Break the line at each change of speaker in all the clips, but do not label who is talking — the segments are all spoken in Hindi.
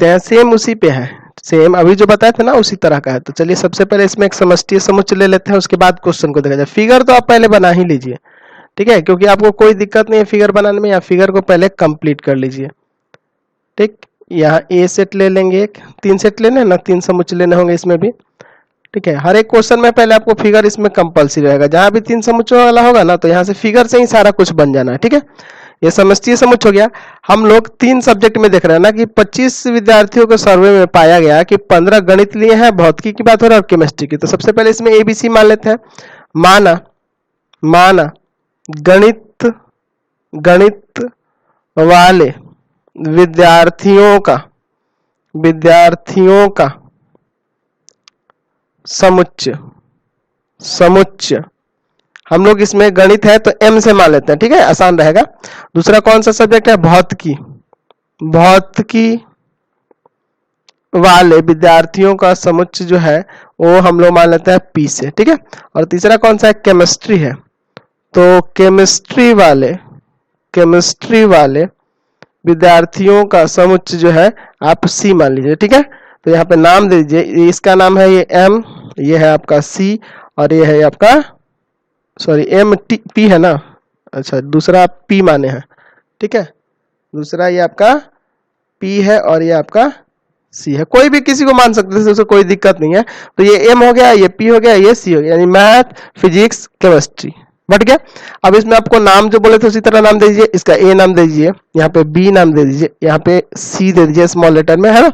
देखते हैं, सेम उसी पे है, सेम अभी जो बताए थे ना उसी तरह का है। तो चलिए सबसे पहले इसमें एक समष्टि समुच्चय ले लेते हैं, उसके बाद क्वेश्चन को देखा जाए। फिगर तो आप पहले बना ही लीजिए, ठीक है, क्योंकि आपको कोई दिक्कत नहीं है फिगर बनाने में, या फिगर को पहले कंप्लीट कर लीजिए। ठीक, यहाँ ए सेट ले लेंगे, एक 3 सेट लेने ना, 3 समुच्चय लेने होंगे इसमें भी। ठीक है, हर एक क्वेश्चन में पहले आपको फिगर इसमें कंपलसरी रहेगा, जहां भी 3 समुच्चय वाला होगा ना तो यहाँ से फिगर से ही सारा कुछ बन जाना है। ठीक है, ये समष्टि समुच्चय हो गया। हम लोग 3 सब्जेक्ट में देख रहे हैं ना कि 25 विद्यार्थियों के सर्वे में पाया गया कि 15 गणित लिए हैं, भौतिकी की बात हो रहा है और केमिस्ट्री की। तो सबसे पहले इसमें एबीसी मान लेते हैं। माना गणित वाले विद्यार्थियों का समुच्चय, हम लोग इसमें गणित है तो एम से मान लेते हैं, ठीक है, आसान रहेगा। दूसरा कौन सा सब्जेक्ट है, भौतिकी वाले विद्यार्थियों का समुच्चय जो है वो हम लोग मान लेते हैं पी से, ठीक है। और तीसरा कौन सा है, केमिस्ट्री है, तो केमिस्ट्री वाले विद्यार्थियों का समुच्चय जो है आप सी मान लीजिए, ठीक है। तो यहाँ पे नाम दे दीजिए, इसका नाम है ये एम, ये है आपका सी, और ये है आपका सॉरी एम टी पी है ना, अच्छा दूसरा पी माने हैं, ठीक है, दूसरा ये आपका पी है और ये आपका सी है। कोई भी किसी को मान सकते हैं, उससे कोई दिक्कत नहीं है। तो ये एम हो गया, ये पी हो गया, ये सी हो गया, यानी मैथ फिजिक्स केमिस्ट्री बट गया। अब इसमें आपको नाम जो बोले थे उसी तरह नाम दे दीजिए, इसका ए नाम दे दीजिए, यहाँ पे बी नाम दे दीजिए, यहाँ पे सी दे दीजिए स्मॉल लेटर में, है ना,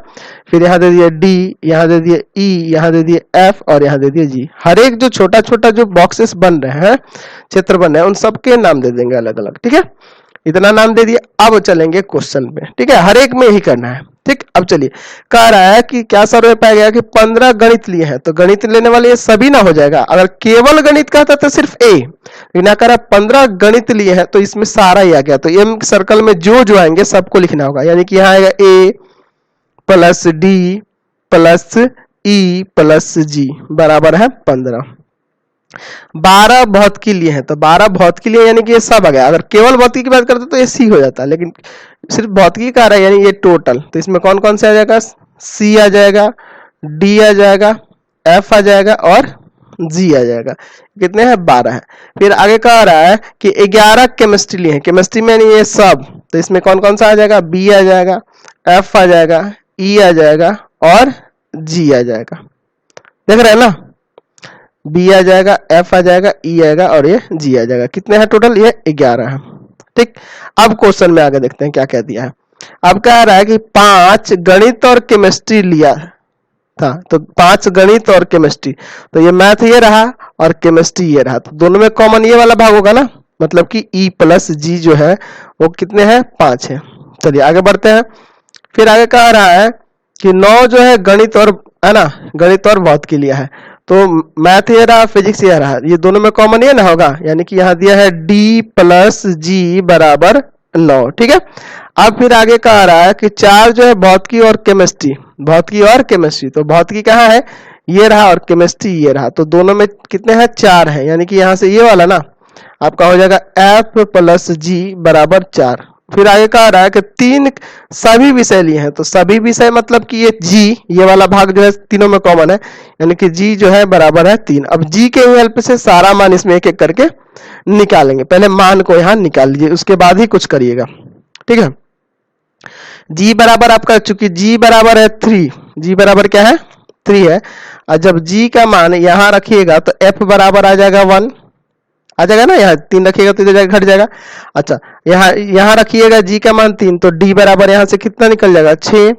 फिर यहाँ दे दीजिए डी, यहाँ दे दीजिए ई, यहाँ दे दीजिए एफ और यहाँ दे दीजिए जी। हर एक जो छोटा छोटा जो बॉक्सेस बन रहे हैं, क्षेत्र बन रहे हैं, उन सबके नाम दे देंगे अलग अलग, ठीक है, इतना नाम दे दिए। अब चलेंगे क्वेश्चन पे, ठीक है, हर एक में यही करना है, ठीक। अब चलिए, कह रहा है कि क्या सर्वे पाया गया कि 15 गणित लिए हैं, तो गणित लेने वाले ये सभी ना हो जाएगा। अगर केवल गणित का था तो सिर्फ ए, ना कह रहा 15 गणित लिए हैं तो इसमें सारा ही आ गया। तो एम सर्कल में जो आएंगे सबको लिखना होगा, यानी कि यहाँ आएगा A plus D plus E plus G बराबर है 15। 12 भौतिकी लिए हैं, तो 12 भौतिकी लिए यानी कि ये सब आ गया। अगर केवल भौतिकी की बात करते तो ये सी हो जाता, लेकिन सिर्फ भौतिकी का आ रहा है, यानी ये टोटल। तो इसमें कौन कौन से आ जाएगा, सी आ जाएगा, डी आ जाएगा, एफ आ जाएगा और जी आ जाएगा। कितने हैं, 12 है। फिर आगे कह रहा है कि 11 केमिस्ट्री लिए हैं, केमिस्ट्री में यानी ये सब, तो इसमें कौन कौन सा आ जाएगा, बी आ जाएगा, एफ आ जाएगा, ई आ जाएगा और जी आ जाएगा। देख रहे हैं ना, बी आ जाएगा, एफ आ जाएगा, ई आएगा और ये जी आ जाएगा। कितने हैं टोटल, ये 11 है, ठीक। अब क्वेश्चन में आगे देखते हैं क्या कह दिया है। अब कह रहा है कि 5 गणित और केमिस्ट्री लिया था, तो 5 गणित और केमिस्ट्री, तो ये मैथ ये रहा और केमिस्ट्री ये रहा, तो दोनों में कॉमन ये वाला भाग होगा ना, मतलब कि ई प्लस जी जो है वो कितने हैं, 5 है। चलिए आगे बढ़ते हैं। फिर आगे कह रहा है कि 9 जो है गणित और, है ना, गणित और भौतिकी लिया है, तो मैथ ये रहा, फिजिक्स ये रहा, ये दोनों में कॉमन ये ना होगा, यानी कि यहाँ दिया है डी प्लस जी बराबर 9, ठीक है। अब फिर आगे कह रहा है कि 4 जो है भौतिकी और केमिस्ट्री, तो भौतिकी कहाँ है, ये रहा, और केमिस्ट्री ये रहा, तो दोनों में कितने हैं, 4 है, यानी कि यहाँ से ये वाला ना आपका हो जाएगा एफ प्लस जी बराबर 4। फिर आगे कह रहा है कि 3 सभी विषय लिए हैं, तो सभी विषय मतलब कि ये जी, ये वाला भाग जो है तीनों में कॉमन है, यानी कि जी जो है बराबर है 3। अब जी के हेल्प से सारा मान इसमें एक एक करके निकालेंगे। पहले मान को यहाँ निकाल लीजिए, उसके बाद ही कुछ करिएगा, ठीक है। जी बराबर आपका, चूंकि जी बराबर है 3, जी बराबर क्या है, 3 है, और जब जी का मान यहाँ रखिएगा तो एफ बराबर आ जाएगा 1 आ जाएगा ना, यहाँ 3 रखिएगा तो इधर घट जाएगा। अच्छा, यहाँ रखिएगा जी का मान 3, तो डी बराबर यहाँ से कितना निकल जाएगा, 6।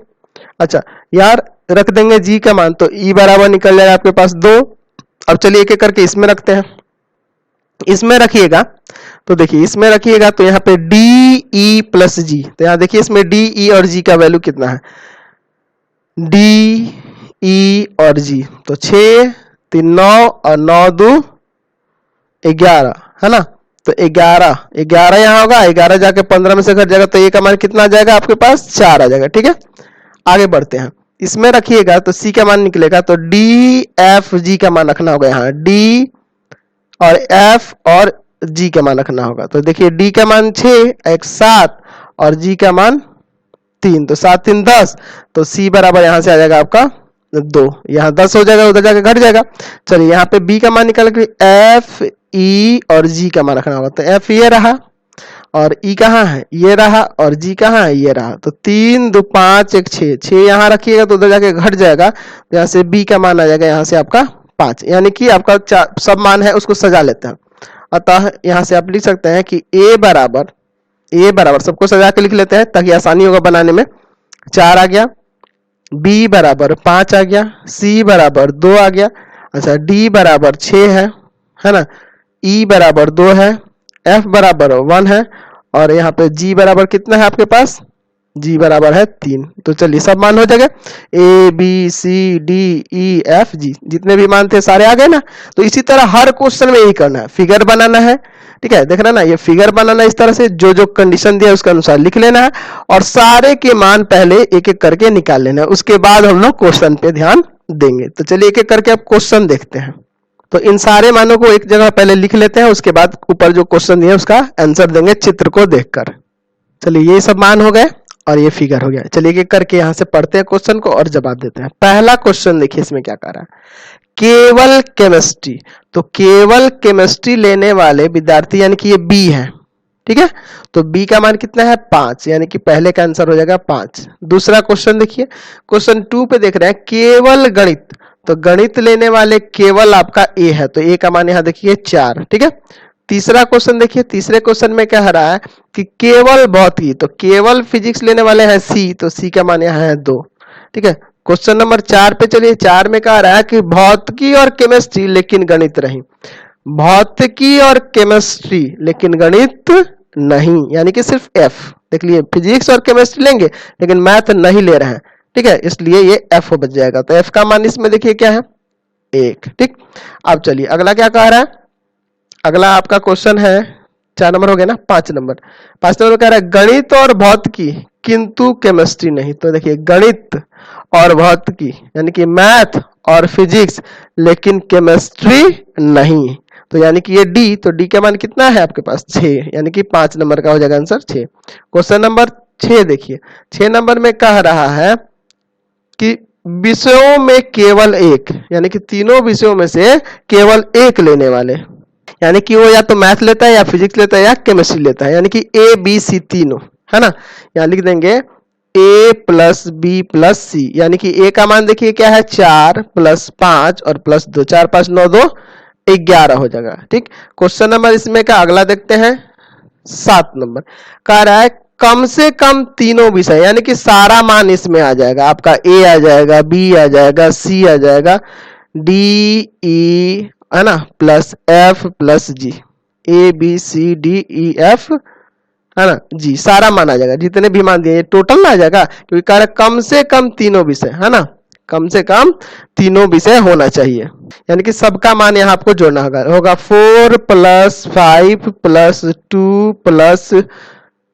अच्छा, यार रख देंगे जी का मान, तो ई बराबर निकल जाएगा आपके पास 2। अब चलिए एक एक करके इसमें रखते हैं। इसमें रखिएगा तो देखिए, इसमें रखिएगा तो यहाँ पे डी ई प्लस जी, तो यहाँ देखिए इसमें डी ई और जी का वैल्यू कितना है, डी ई और जी, तो 6 3 9 और 9 2 11, है ना, तो 11 यहाँ होगा, 11 जाके 15 में से घट जाएगा, तो ए का मान कितना आ जाएगा आपके पास, 4 आ जाएगा, ठीक है। आगे बढ़ते हैं, इसमें रखिएगा तो सी का मान निकलेगा, तो डी एफ जी का मान रखना होगा, यहाँ डी और एफ और जी का मान रखना होगा। तो देखिए डी का मान 6 एक 7 और जी का मान 3, तो 7 3 10, तो सी बराबर यहाँ से आ जाएगा आपका 2, यहाँ 10 हो जाएगा, उधर जाके घट जाएगा। चलिए यहाँ पे बी का मान निकाल के एफ ई और जी का मान रखना होगा, तो एफ ये रहा और ई कहाँ है, ये रहा, और जी कहाँ है, ये रहा, तो 3 2 5 1 6, 6 यहाँ रखिएगा तो उधर जाके घट जाएगा, तो यहाँ से बी का मान आ जाएगा यहाँ से आपका 5, यानी कि आपका सब मान है उसको सजा लेते हैं। अतः यहाँ से आप लिख सकते हैं कि ए बराबर सबको सजा के लिख लेते हैं ताकि आसानी होगा बनाने में, 4 आ गया, बी बराबर 5 आ गया, सी बराबर 2 आ गया, अच्छा डी बराबर 6 है ना, ई बराबर 2 है, एफ बराबर 1 है, और यहाँ पे जी बराबर कितना है आपके पास, जी बराबर है 3। तो चलिए सब मान हो जाएगा, A B C D E F G, जितने भी मान थे सारे आ गए ना। तो इसी तरह हर क्वेश्चन में यही करना है, फिगर बनाना है, ठीक है, देखना ना, ये फिगर बनाना इस तरह से जो जो कंडीशन दिया उसके अनुसार लिख लेना है, और सारे के मान पहले एक एक करके निकाल लेना है, उसके बाद हम लोग क्वेश्चन पे ध्यान देंगे। तो चलिए एक एक करके अब क्वेश्चन देखते हैं। तो इन सारे मानों को एक जगह पहले लिख लेते हैं, उसके बाद ऊपर जो क्वेश्चन दिया उसका आंसर देंगे चित्र को देखकर। चलिए ये सब मान हो गए और ये फिगर हो गया। चलिए एक एक करके यहाँ से पढ़ते हैं क्वेश्चन को और जवाब देते हैं। पहला क्वेश्चन देखिए इसमें क्या कह रहा है, केवल केमिस्ट्री, तो केवल केमिस्ट्री लेने वाले विद्यार्थी यानी कि ये बी है, ठीक है, तो बी का मान कितना है 5, यानी कि पहले का आंसर हो जाएगा 5। दूसरा क्वेश्चन देखिए, क्वेश्चन 2 पे देख रहे हैं केवल गणित, तो गणित लेने वाले केवल आपका ए है, तो ए का मान यहाँ देखिए 4, ठीक है। तीसरा क्वेश्चन देखिए, तीसरे क्वेश्चन में कह रहा है कि केवल भौतिकी, तो केवल फिजिक्स लेने वाले हैं सी, तो सी का मान यहाँ है 2, ठीक है। क्वेश्चन नंबर 4 पे चलिए, 4 में कह रहा है कि भौतिकी और केमिस्ट्री लेकिन गणित नहीं, भौतिकी और केमिस्ट्री लेकिन गणित नहीं, यानी कि सिर्फ एफ, देख लिए फिजिक्स और केमिस्ट्री लेंगे लेकिन मैथ नहीं ले रहे हैं, ठीक है, इसलिए ये एफ बच जाएगा। तो एफ का मान इसमें देखिए क्या है 1, ठीक। अब चलिए अगला क्या कह रहा है, अगला आपका क्वेश्चन है 4 नंबर हो गया ना, 5 नंबर कह रहा है गणित और भौतिकी किंतु केमिस्ट्री नहीं, तो देखिए गणित और भौतिकी यानी कि मैथ और फिजिक्स लेकिन केमिस्ट्री नहीं, तो यानी कि ये डी, तो डी का मान कितना है आपके पास 6, यानी कि 5 नंबर का हो जाएगा आंसर 6। क्वेश्चन नंबर 6 देखिए, 6 नंबर में कह रहा है कि विषयों में केवल एक, यानी कि तीनों विषयों में से केवल एक लेने वाले, यानी कि वो या तो मैथ लेता है या फिजिक्स लेता है या केमिस्ट्री लेता है, यानी कि ए बी सी तीनों, है ना। यहाँ लिख देंगे ए प्लस बी प्लस सी, यानी कि ए का मान देखिए क्या है 4 प्लस 5 और प्लस 2, 4 5 9 2 11 हो जाएगा, ठीक। क्वेश्चन नंबर इसमें का अगला देखते हैं 7 नंबर, कह रहा है कम से कम तीनों विषय, यानी कि सारा मान इसमें आ जाएगा, आपका ए आ जाएगा, बी आ जाएगा, सी आ जाएगा, डी ई है ना, plus F plus G, A B C D E F है ना जी, सारा मान आ जाएगा, जितने भी मान दिए टोटल ना आ जाएगा, क्योंकि कह रहा है कम से कम तीनों विषय, है ना, कम से कम तीनों विषय होना चाहिए, यानी कि सबका मान यहाँ आपको जोड़ना होगा 4 plus 5 plus 2 plus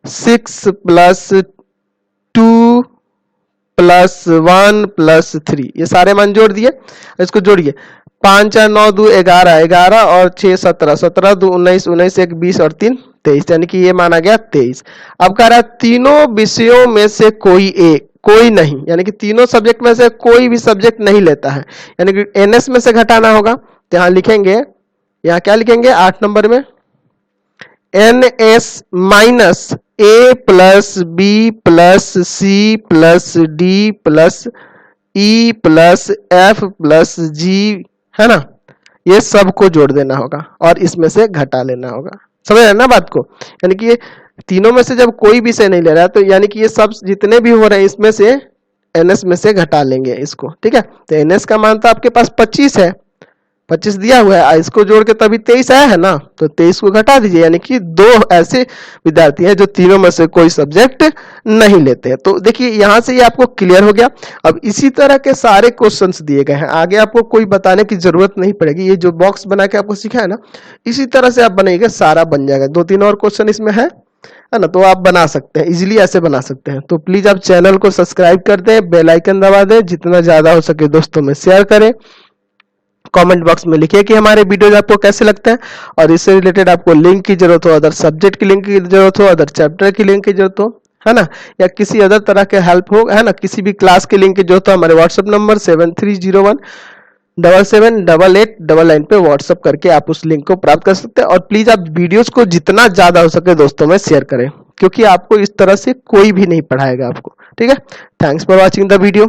6 plus 2 plus 1 plus 3, ये सारे मान जोड़ दिए, इसको जोड़िए 5 4 9 2 11 11 और 6 17 17 2 19 19 1 20 और 3 23, यानी कि ये माना गया 23। अब कह रहा है तीनों विषयों में से कोई एक, कोई नहीं, यानी कि तीनों सब्जेक्ट में से कोई भी सब्जेक्ट नहीं लेता है, यानी कि एनएस में से घटाना होगा, तो यहाँ लिखेंगे, यहाँ क्या लिखेंगे 8 नंबर में NS minus A plus B plus C plus D plus E plus F plus G, है ना, ये सबको जोड़ देना होगा और इसमें से घटा लेना होगा, समझ रहे हैं ना बात को। यानी कि ये तीनों में से जब कोई विषय नहीं ले रहा है तो यानी कि ये सब जितने भी हो रहे हैं इसमें से एनएस में से घटा लेंगे इसको, ठीक है। तो एनएस का मान तो आपके पास 25 है, 25 दिया हुआ है, इसको जोड़ के तभी 23 आया है ना, तो 23 को घटा दीजिए, यानी कि 2 ऐसे विद्यार्थी हैं जो तीनों में से कोई सब्जेक्ट नहीं लेते हैं। तो देखिए यहाँ से ये आपको क्लियर हो गया। अब इसी तरह के सारे क्वेश्चंस दिए गए हैं, आगे आपको कोई बताने की जरूरत नहीं पड़ेगी, ये जो बॉक्स बना के आपको सिखाया ना इसी तरह से आप बनाइएगा, सारा बन जाएगा। 2-3 और क्वेश्चन इसमें है ना, तो आप बना सकते हैं, इजीली ऐसे बना सकते हैं। तो प्लीज आप चैनल को सब्सक्राइब कर दें, बेल आइकन दबा दें, जितना ज्यादा हो सके दोस्तों में शेयर करें, कमेंट बॉक्स में लिखिए कि हमारे वीडियोज आपको कैसे लगते हैं, और इससे रिलेटेड आपको लिंक की जरूरत हो, अदर सब्जेक्ट की लिंक की जरूरत हो, अदर चैप्टर की लिंक की जरूरत हो, है ना, या किसी अदर तरह के हेल्प हो, है ना, किसी भी क्लास के लिंक जो, तो हमारे व्हाट्सएप नंबर 7301 778899 पे व्हाट्सएप करके आप उस लिंक को प्राप्त कर सकते हैं। और प्लीज आप वीडियोस को जितना ज्यादा हो सके दोस्तों में शेयर करें, क्योंकि आपको इस तरह से कोई भी नहीं पढ़ाएगा आपको। ठीक है, thanks for watching the video.